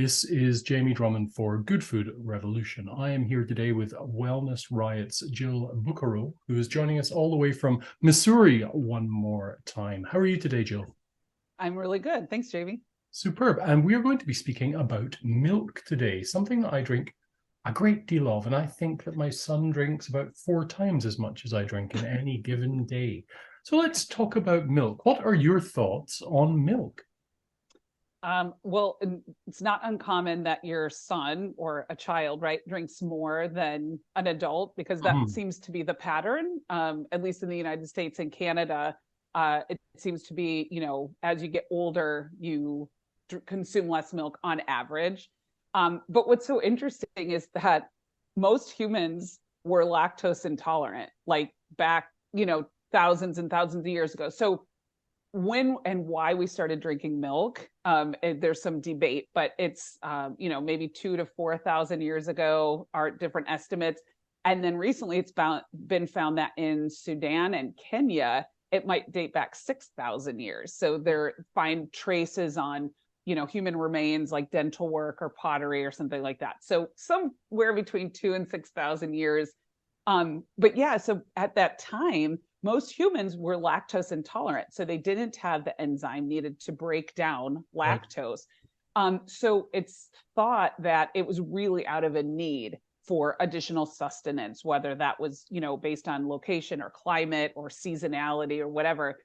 This is Jamie Drummond for Good Food Revolution. I am here today with Wellness Riot's Jill Bucaro, who is joining us all the way from Missouri one more time. How are you today, Jill? I'm really good. Thanks, Jamie. Superb. And we are going to be speaking about milk today, something that I drink a great deal of. And I think that my son drinks about 4 times as much as I drink in any given day. So let's talk about milk. What are your thoughts on milk? Well, it's not uncommon that your son or a child, right, drinks more than an adult because that Mhm. seems to be the pattern, at least in the United States and Canada. It seems to be, as you get older, you consume less milk on average. But what's so interesting is that most humans were lactose intolerant, like back, thousands and thousands of years ago. So when and why we started drinking milk, there's some debate, but it's maybe 2 to 4 thousand years ago are different estimates, and then recently it's been found that in Sudan and Kenya it might date back 6,000 years. So they're find traces on human remains like dental work or pottery or something like that. So somewhere between 2 and 6,000 years. But yeah, so at that time most humans were lactose intolerant, so they didn't have the enzyme needed to break down Right. lactose. So it's thought that it was really out of a need for additional sustenance, whether that was, based on location or climate or seasonality or whatever.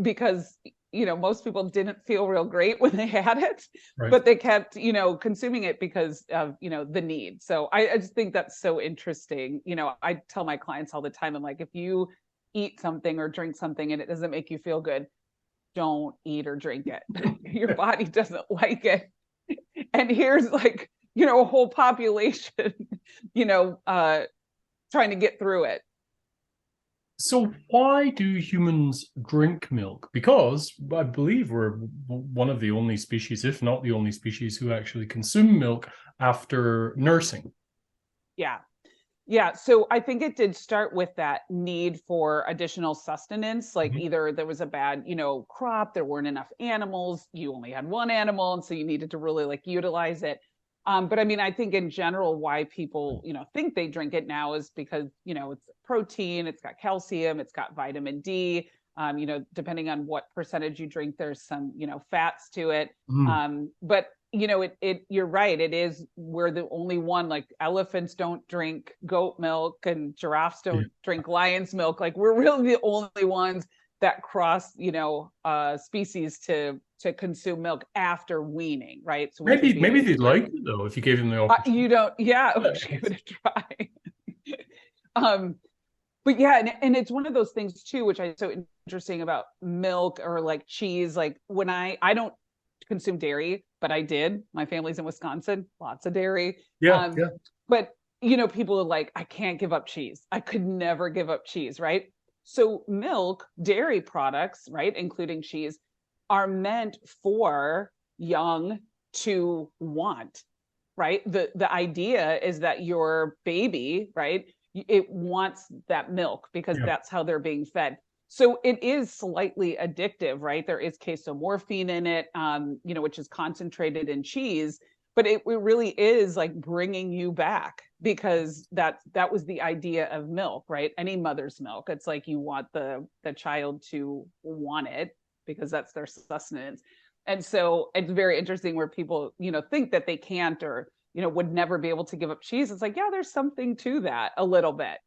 Because, most people didn't feel real great when they had it, Right. but they kept, consuming it because of, the need. So I just think that's so interesting. I tell my clients all the time, I'm like, if you eat something or drink something and it doesn't make you feel good, don't eat or drink it. Your body doesn't like it. And here's like, a whole population, you know, uh, trying to get through it. So why do humans drink milk? Because I believe we're one of the only species, if not the only species, who actually consume milk after nursing. Yeah. Yeah, so I think it did start with that need for additional sustenance. Like Mhm. either there was a bad, crop, there weren't enough animals, you only had one animal, and so you needed to really like utilize it. But I mean, I think in general, why people, think they drink it now is because, it's protein, it's got calcium, it's got vitamin D. Depending on what percentage you drink, there's some, fats to it. Mm. But you're right, it is, we're the only one, like elephants don't drink goat milk and giraffes Yeah. don't drink lion's milk. Like we're really the only ones that cross species to consume milk after weaning, right? So which would Maybe be maybe a they'd year. like it though if you gave them the You opportunity. don't, yeah, we Yeah. should give it a try. um but yeah, and it's one of those things too, which I so interesting about milk or like cheese. Like when I don't consume dairy, but I did. My family's in Wisconsin, lots of dairy. Yeah. Um, Yeah. but people are like, I can't give up cheese. I could never give up cheese, right? So milk, dairy products, right, including cheese, are meant for young to want, right? The idea is that your baby, right, it wants that milk because Yeah. that's how they're being fed. So it is slightly addictive, right? There is casomorphine in it, which is concentrated in cheese, but it really is like bringing you back because that was the idea of milk, right? Any mother's milk, it's like you want the child to want it because that's their sustenance. And so it's very interesting where people, think that they can't or, would never be able to give up cheese. It's like, yeah, there's something to that a little bit.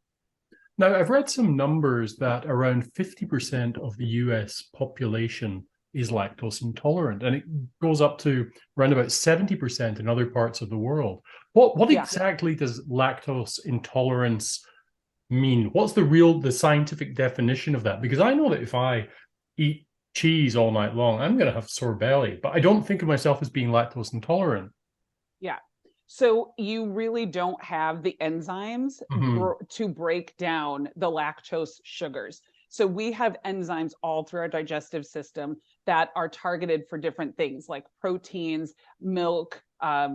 Now, I've read some numbers that around 50% of the US population is lactose intolerant, and it goes up to around about 70% in other parts of the world. What Yeah. exactly does lactose intolerance mean? What's the scientific definition of that? Because I know that if I eat cheese all night long, I'm going to have a sore belly, but I don't think of myself as being lactose intolerant. Yeah. So you really don't have the enzymes Mhm. to break down the lactose sugars. So we have enzymes all through our digestive system that are targeted for different things like proteins, milk,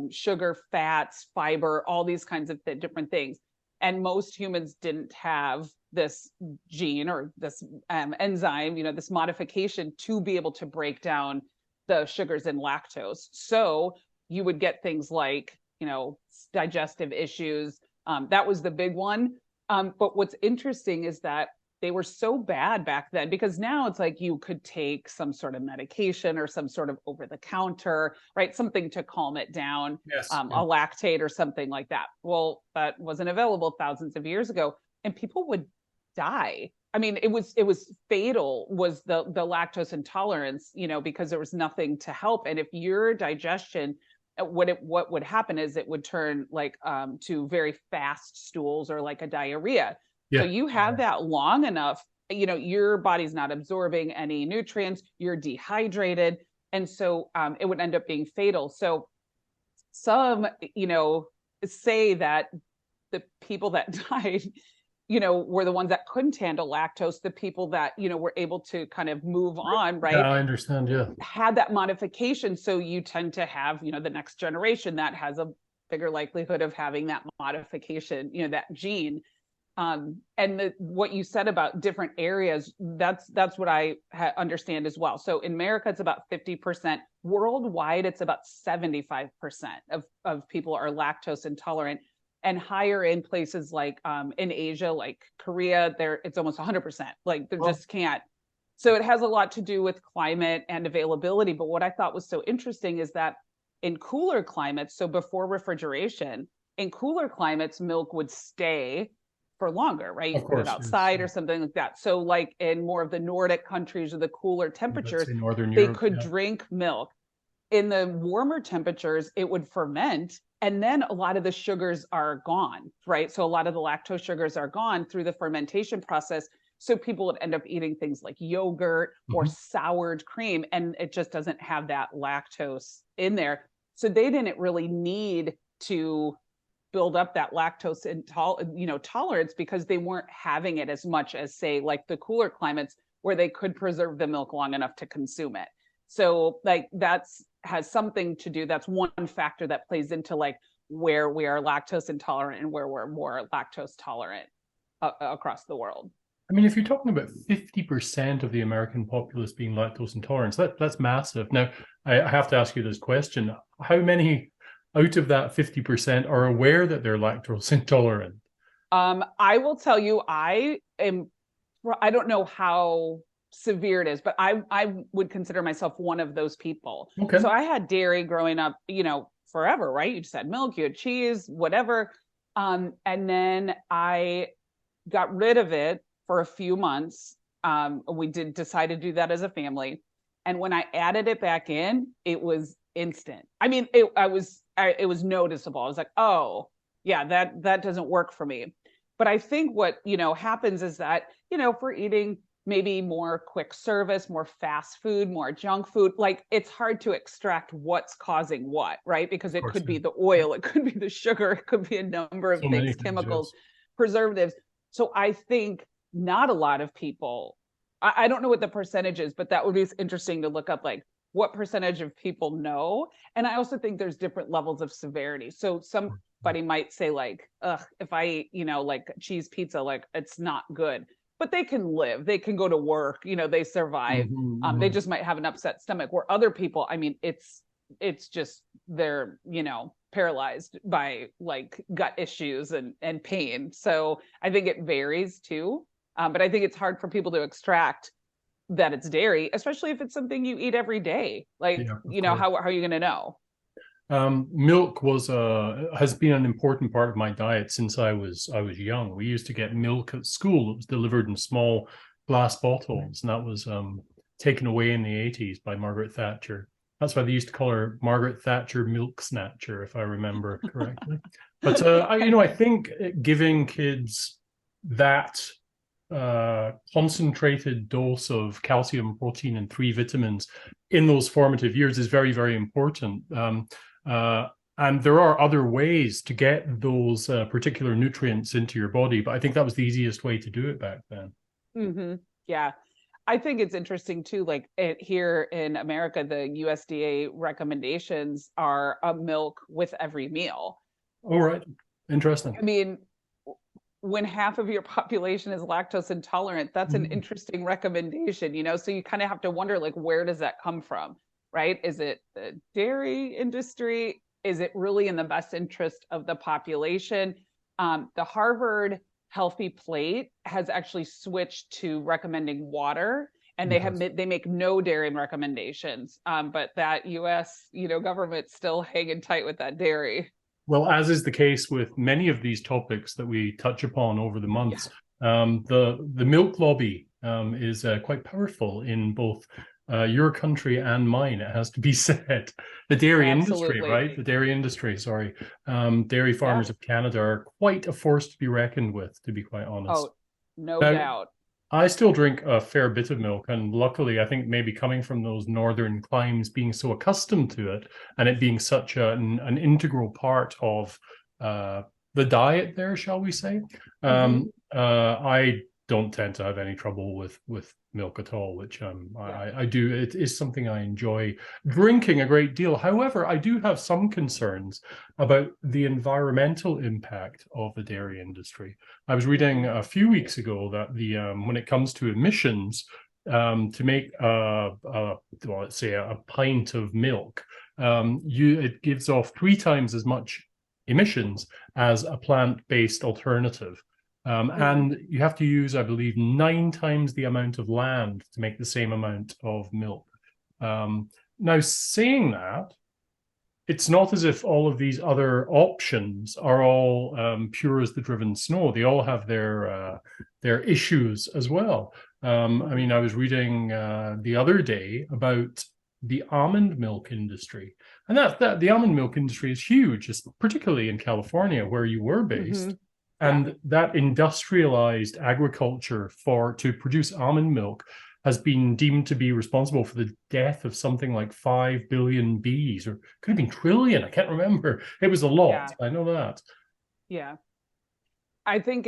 sugar, fats, fiber, all these kinds of different things. And most humans didn't have this gene or this enzyme, this modification to be able to break down the sugars in lactose. So you would get things like, digestive issues. That was the big one. But what's interesting is that they were so bad back then, because now it's like you could take some sort of medication or some sort of over the counter, right? Something to calm it down, Yes. a lactate or something like that. Well, that wasn't available thousands of years ago, and people would die. I mean, it was fatal, was the lactose intolerance, because there was nothing to help. And if your digestion, what would happen is it would turn like to very fast stools or like a diarrhea. So Yeah. you have that long enough, your body's not absorbing any nutrients, you're dehydrated. And so it would end up being fatal. So some, say that the people that died, were the ones that couldn't handle lactose. The people that, were able to kind of move on, right? Yeah, I understand. Yeah. Had that modification. So you tend to have, the next generation that has a bigger likelihood of having that modification, that gene. And what you said about different areas, that's what I understand as well. So in America, it's about 50%. Worldwide, it's about 75% of people are lactose intolerant, and higher in places like in Asia, like Korea, it's almost 100%. Like they just can't. So it has a lot to do with climate and availability. But what I thought was so interesting is that in cooler climates, so before refrigeration, in cooler climates, milk would stay for longer, right? You put it outside or something like that. So like in more of the Nordic countries or the cooler temperatures, Northern they Europe, could drink milk. In the warmer temperatures, it would ferment, and then a lot of the sugars are gone, right? So a lot of the lactose sugars are gone through the fermentation process. So people would end up eating things like yogurt or soured cream, and it just doesn't have that lactose in there. So they didn't really need to build up that lactose tolerance, because they weren't having it as much as, say, like the cooler climates where they could preserve the milk long enough to consume it. So like has something to do. That's one factor that plays into like where we are lactose intolerant and where we're more lactose tolerant across the world. I mean, if you're talking about 50% of the American populace being lactose intolerant, that's massive. Now, I have to ask you this question. How many out of that 50% are aware that they're lactose intolerant? I will tell you, I don't know how severe it is, but I would consider myself one of those people. Okay. So I had dairy growing up, forever, right? You just had milk, you had cheese, whatever. And then I got rid of it for a few months. We did decide to do that as a family. And when I added it back in, it was instant. I mean, it was noticeable. I was like, oh yeah, that doesn't work for me. But I think what, happens is that, if we're eating maybe more quick service, more fast food, more junk food, like it's hard to extract what's causing what, right? Because it could be the oil, it could be the sugar, it could be a number of things, chemicals, preservatives. So I think not a lot of people, I don't know what the percentage is, but that would be interesting to look up, like what percentage of people know. And I also think there's different levels of severity. So somebody might say like, ugh, if I eat, like cheese pizza, like it's not good. But they can live, they can go to work, they survive. They just might have an upset stomach, where other people, I mean, it's just they're, paralyzed by like gut issues and pain. So I think it varies too. But I think it's hard for people to extract that it's dairy, especially if it's something you eat every day. Like, how are you going to know? Milk has been an important part of my diet since I was young. We used to get milk at school. It was delivered in small glass bottles, and that was taken away in the 80s by Margaret Thatcher. That's why they used to call her Margaret Thatcher Milk Snatcher, if I remember correctly. But I think giving kids that concentrated dose of calcium, protein, and 3 vitamins in those formative years is very, very important. And there are other ways to get those particular nutrients into your body, but I think that was the easiest way to do it back then. Yeah. I think it's interesting too, like here in America, the USDA recommendations are a milk with every meal. All right. Interesting. I mean, when half of your population is lactose intolerant, that's an interesting recommendation, so you kind of have to wonder, like, where does that come from? right? Is it the dairy industry? Is it really in the best interest of the population? The Harvard Healthy Plate has actually switched to recommending water, and they make no dairy recommendations. But that U.S. government still hanging tight with that dairy. Well, as is the case with many of these topics that we touch upon over the Yeah. months, the milk lobby is quite powerful in both your country and mine. It has to be said. The dairy industry, Absolutely. right? The dairy industry. Sorry, dairy Yeah. farmers of Canada are quite a force to be reckoned with, to be quite honest. Oh, no Now, doubt. I still drink a fair bit of milk, and luckily, I think maybe coming from those northern climes, being so accustomed to it, and it being such an integral part of uh, the diet there, shall we say, Mm-hmm. I don't tend to have any trouble with milk at all, which Yeah. I do. It is something I enjoy drinking a great deal. However, I do have some concerns about the environmental impact of the dairy industry. I was reading a few weeks ago that the when it comes to emissions, to make well, let's say a pint of milk, it gives off 3 times as much emissions as a plant-based alternative. And you have to use, I believe, 9 times the amount of land to make the same amount of milk. Now, saying that, it's not as if all of these other options are all pure as the driven snow. They all have their issues as well. I mean, I was reading the other day about the almond milk industry, and that the almond milk industry is huge, particularly in California where you were Mm-hmm. based. Yeah. And that industrialized agriculture to produce almond milk has been deemed to be responsible for the death of something like 5 billion bees, or could have been trillion. I can't remember. It was a lot. Yeah. I know that. Yeah. I think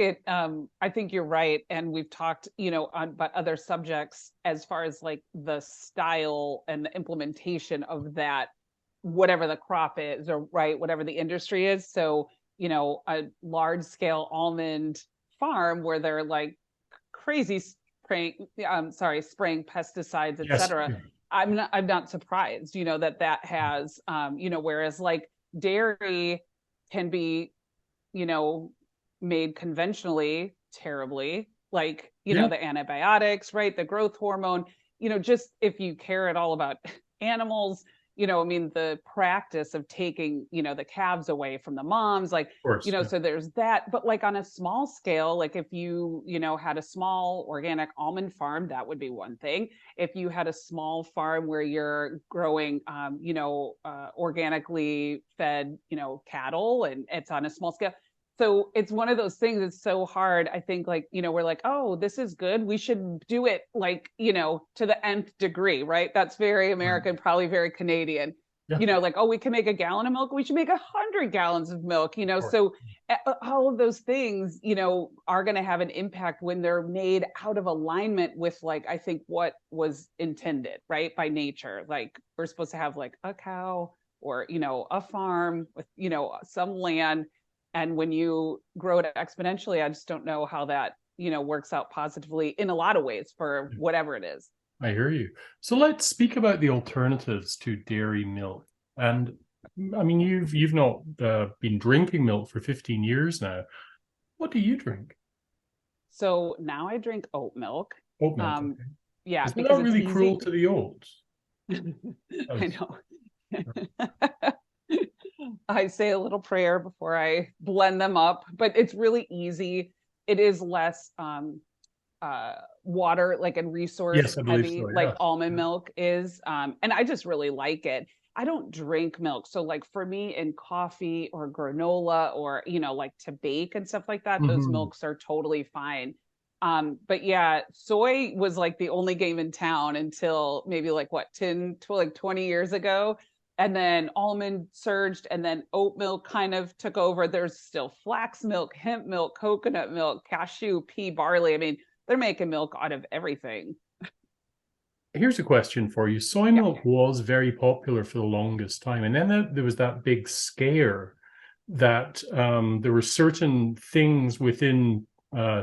you're right. And we've talked, on about other subjects as far as like the style and the implementation of that, whatever the crop is, or right, whatever the industry is. So, a large scale almond farm where they're like crazy spraying pesticides, et Yes. cetera. I'm not surprised, that has, whereas like dairy can be, you know, made conventionally terribly, like, Yeah. the antibiotics, right? The growth hormone, just if you care at all about animals, I mean, the practice of taking, the calves away from the moms, like, Of course. Yeah. so there's that. But like on a small scale, like if you, had a small organic almond farm, that would be one thing. If you had a small farm where you're growing, organically fed, cattle, and it's on a small scale. So it's one of those things that's so hard. I think, like, we're like, oh, this is good. We should do it, like, to the nth degree, right? That's very American, probably very Canadian. Yeah. Like, oh, we can make a gallon of milk. We should make 100 gallons of milk, So all of those things, are going to have an impact when they're made out of alignment with, like, I think what was intended, right? By nature. Like, we're supposed to have like a cow or, a farm with, some land. And when you grow it exponentially, I just don't know how that, works out positively in a lot of ways for whatever it is. I hear you. So let's speak about the alternatives to dairy milk. And I mean, you've not been drinking milk for 15 years now. What do you drink? So now I drink oat milk. Oat milk. Um, Okay. yeah, Is that because not it's really cruel easy. to the oats? I know. I say a little prayer before I blend them up, but it's really easy. It is less water, like, and resource Yes, I believe heavy, so. like Yeah. almond milk is. And I just really like it. I don't drink milk. So like for me in coffee or granola or, like to bake and stuff like that, those Mhm. milks are totally fine. But yeah, soy was like the only game in town until maybe like what, 20 years ago. And then almond surged, and then oat milk kind of took over. There's still flax milk, hemp milk, coconut milk, cashew, pea, barley. I mean, they're making milk out of everything. Here's a question for you. Soy Yeah. milk was very popular for the longest time, and then there was that big scare that there were certain things within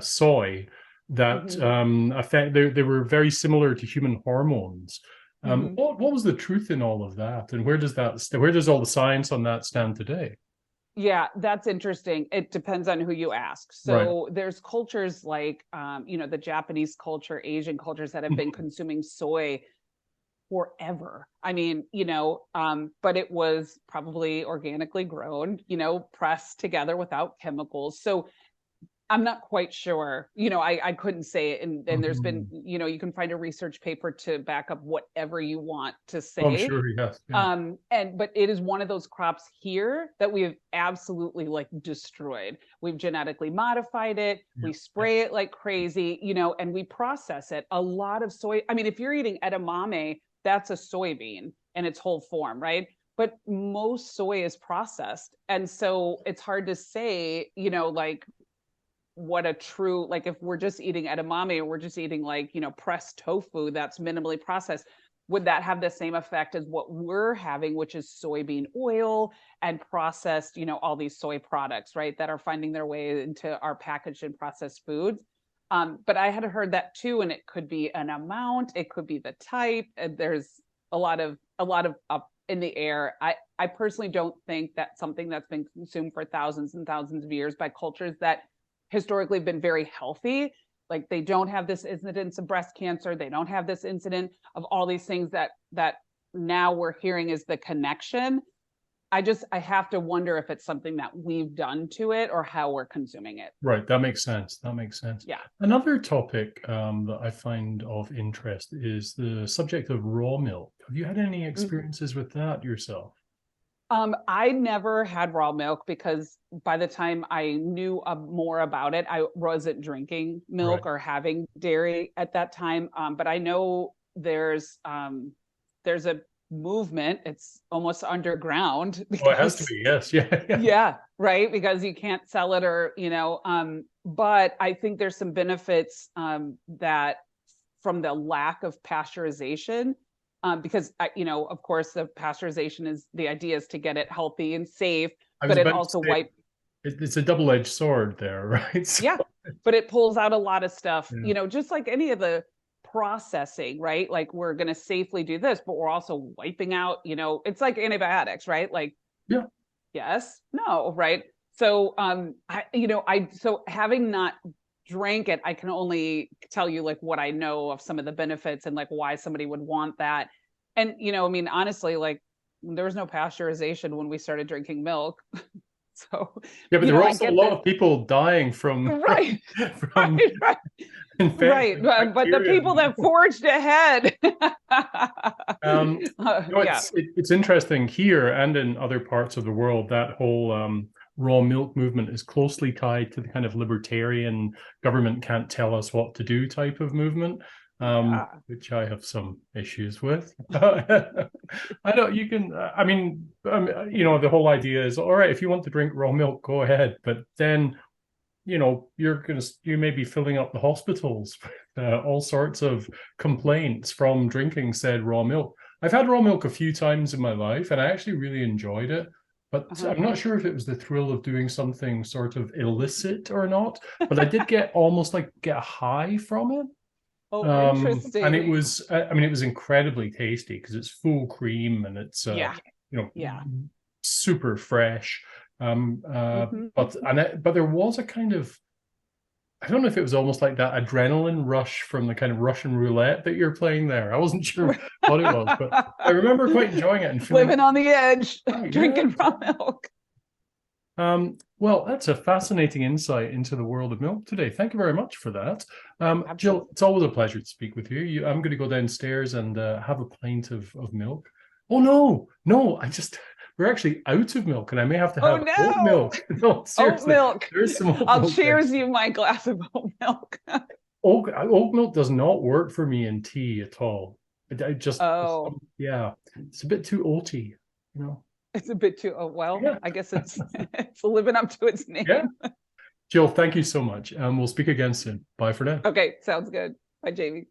soy that Mm-hmm. affect. They were very similar to human hormones. Mhm. What was the truth in all of that, and where does all the science on that stand today? Yeah, that's interesting. It depends on who you ask. Right. So there's cultures like, the Japanese culture, Asian cultures that have been consuming soy forever. I mean, but it was probably organically grown, pressed together without chemicals. So I'm not quite sure. I couldn't say it. And there's been, you can find a research paper to back up whatever you want to Oh, I'm say. sure, yes, yeah. But it is one of those crops here that we have absolutely like destroyed. We've genetically modified it, Yeah, we yeah. spray it like crazy, and we process it. A lot of soy. I mean, if you're eating edamame, that's a soybean in its whole form, right? But most soy is processed. And so it's hard to say, like what a true, like if we're just eating edamame or we're just eating like pressed tofu that's minimally processed, would that have the same effect as what we're having, which is soybean oil and processed, all these soy products, right, that are finding their way into our packaged and processed foods. But I had heard that too, and it could be an amount, it could be the type. There's a lot of up in the air. I personally don't think that's something that's been consumed for thousands and thousands of years by cultures that historically been very healthy. Like they don't have this incidence of breast cancer, they don't have this incident of all these things that now we're hearing is the connection. I have to wonder if it's something that we've done to it or how we're consuming it. Right, that makes sense. That makes sense. Yeah. Another topic that I find of interest is the subject of raw milk. Have you had any experiences with that yourself? I never had raw milk because by the time I knew more about it, I wasn't drinking Right. milk or having dairy at that time. But I know there's a movement. It's almost underground Oh, it has to because be. Yes. Yeah. Yeah. yeah, right, because you can't sell it or but I think there's some benefits that from the lack of pasteurization, because of course, the pasteurization is the idea is to get it healthy and safe, I was but it about to also say it's a double-edged sword there, right? So, yeah, but it pulls out a lot of stuff, yeah. just like any of the processing, right? Like we're going to safely do this, but we're also wiping out, it's like antibiotics, right? Like, Yeah. yes, no, right? So, so having not drank it, I can only tell you like what I know of some of the benefits and like why somebody would want that. And, I mean, honestly, like there was no pasteurization when we started drinking milk. So, Yeah, but there were I also a get lot this. of people dying from Right, from right, right. infected But the bacteria. people that forged ahead. Yeah. It's interesting here and in other parts of the world that whole raw milk movement is closely tied to the kind of libertarian government can't tell us what to do type of movement, Yeah. which I have some issues with. I don't. You can. I mean, the whole idea is all right. If you want to drink raw milk, go ahead, but then you may be filling up the hospitals with all sorts of complaints from drinking said raw milk. I've had raw milk a few times in my life, and I actually really enjoyed it. But I'm not sure if it was the thrill of doing something sort of illicit or not. But I did get a high from it. Oh, And it interesting. was, I mean, it was incredibly tasty because it's full cream and it's, Yeah. you know, Yeah. super fresh. Mhm. But there was a kind of, I don't know if it was almost like that adrenaline rush from the kind of Russian roulette that you're playing there. I wasn't sure what it was, but I remember quite enjoying it and feeling Living on the edge, yeah. drinking raw milk. Well, that's a fascinating insight into the world of milk today. Thank you very much for that. Absolutely. Jill, it's always a pleasure to speak with you. I'm going to go downstairs and have a pint of milk. Oh, no, we're actually out of milk and I may have to Oh have oat no. milk. No, Oat seriously, milk. there's some oat I'll milk cheers there. you my glass of oat milk. Oat milk does not work for me in tea at all. Oh, Yeah, it's a bit too oaty, you know. it's a bit too, oh, well, Yeah, I guess it's living up to its yeah. name. Jill, thank you so much. We'll speak again soon. Bye for now. Okay, sounds good. Bye, Jamie.